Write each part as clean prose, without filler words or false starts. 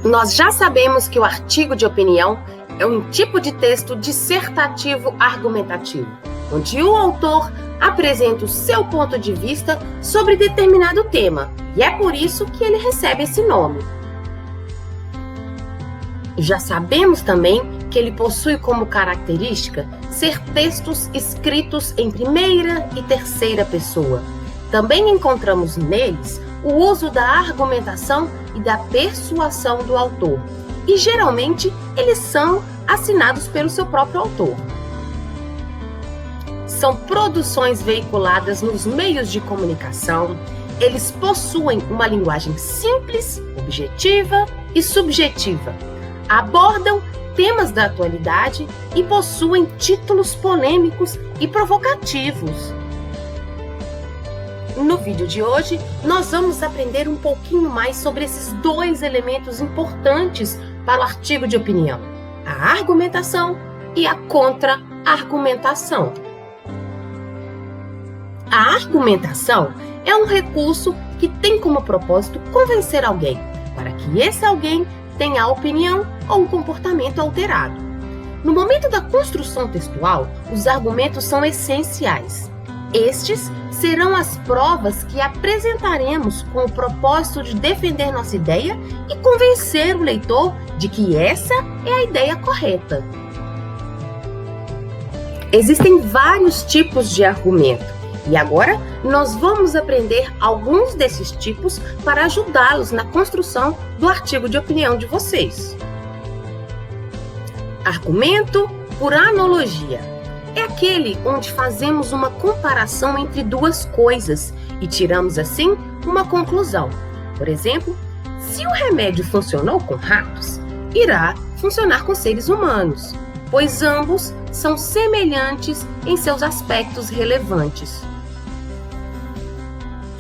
Nós já sabemos que o artigo de opinião é um tipo de texto dissertativo argumentativo, onde o autor apresenta o seu ponto de vista sobre determinado tema, e é por isso que ele recebe esse nome. Já sabemos também que ele possui como característica ser textos escritos em primeira e terceira pessoa. Também encontramos neles o uso da argumentação e da persuasão do autor, e geralmente eles são assinados pelo seu próprio autor. São produções veiculadas nos meios de comunicação, eles possuem uma linguagem simples, objetiva e subjetiva, abordam temas da atualidade e possuem títulos polêmicos e provocativos. No vídeo de hoje, nós vamos aprender um pouquinho mais sobre esses dois elementos importantes para o artigo de opinião: a argumentação e a contra-argumentação. A argumentação é um recurso que tem como propósito convencer alguém, para que esse alguém tenha a opinião ou o comportamento alterado. No momento da construção textual, os argumentos são essenciais. Estes serão as provas que apresentaremos com o propósito de defender nossa ideia e convencer o leitor de que essa é a ideia correta. Existem vários tipos de argumento, e agora nós vamos aprender alguns desses tipos para ajudá-los na construção do artigo de opinião de vocês. Argumento por analogia é aquele onde fazemos uma comparação entre duas coisas e tiramos assim uma conclusão. Por exemplo, se o remédio funcionou com ratos, irá funcionar com seres humanos, pois ambos são semelhantes em seus aspectos relevantes.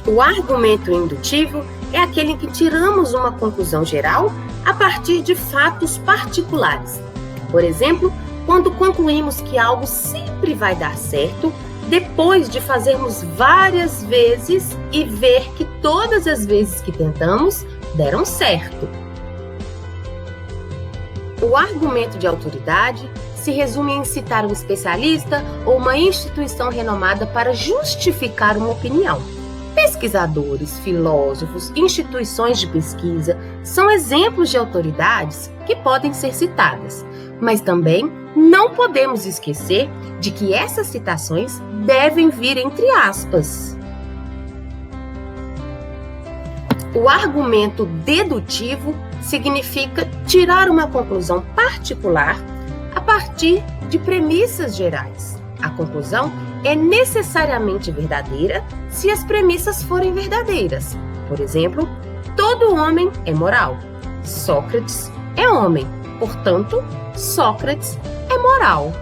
O argumento indutivo é aquele em que tiramos uma conclusão geral a partir de fatos particulares. Por exemplo, quando concluímos que algo sempre vai dar certo, depois de fazermos várias vezes e ver que todas as vezes que tentamos, deram certo. O argumento de autoridade se resume em citar um especialista ou uma instituição renomada para justificar uma opinião. Pesquisadores, filósofos, instituições de pesquisa são exemplos de autoridades que podem ser citadas, mas também não podemos esquecer de que essas citações devem vir entre aspas. O argumento dedutivo significa tirar uma conclusão particular a partir de premissas gerais. A conclusão é necessariamente verdadeira se as premissas forem verdadeiras. Por exemplo, todo homem é moral. Sócrates é homem, portanto, Sócrates é moral.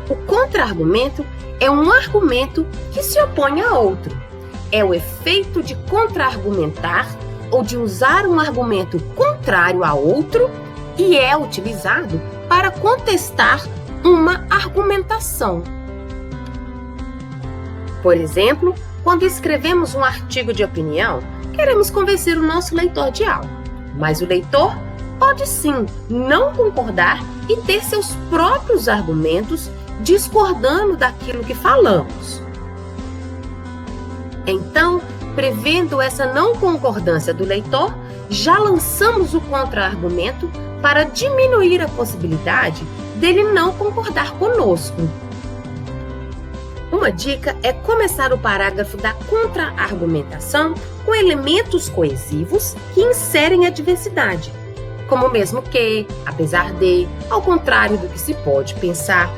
O contra-argumento é um argumento que se opõe a outro. É o efeito de contra-argumentar ou de usar um argumento contrário a outro e é utilizado para contestar uma argumentação. Por exemplo, quando escrevemos um artigo de opinião, queremos convencer o nosso leitor de algo, mas o leitor pode sim não concordar e ter seus próprios argumentos discordando daquilo que falamos. Então, prevendo essa não concordância do leitor, já lançamos o contra-argumento para diminuir a possibilidade dele não concordar conosco. Uma dica é começar o parágrafo da contra-argumentação com elementos coesivos que inserem a diversidade, como mesmo que, apesar de, ao contrário do que se pode pensar,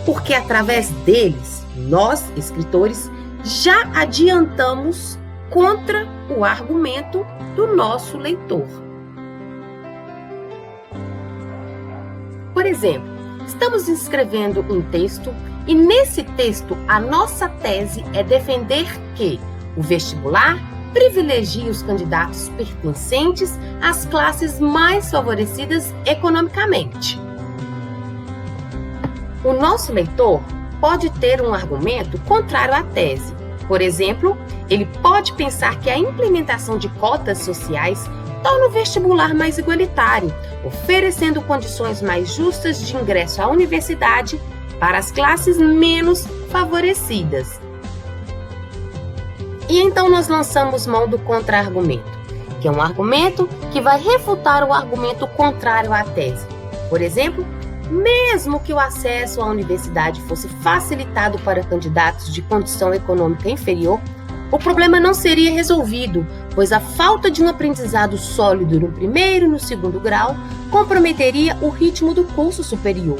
porque através deles, nós, escritores, já adiantamos contra o argumento do nosso leitor. Por exemplo, estamos escrevendo um texto e nesse texto a nossa tese é defender que o vestibular privilegia os candidatos pertencentes às classes mais favorecidas economicamente. O nosso leitor pode ter um argumento contrário à tese. Por exemplo, Ele pode pensar que a implementação de cotas sociais torna o vestibular mais igualitário, oferecendo condições mais justas de ingresso à universidade para as classes menos favorecidas. E então nós lançamos mão do contra-argumento, que é um argumento que vai refutar o argumento contrário à tese. Por exemplo, mesmo que o acesso à universidade fosse facilitado para candidatos de condição econômica inferior, o problema não seria resolvido, pois a falta de um aprendizado sólido no primeiro e no segundo grau comprometeria o ritmo do curso superior.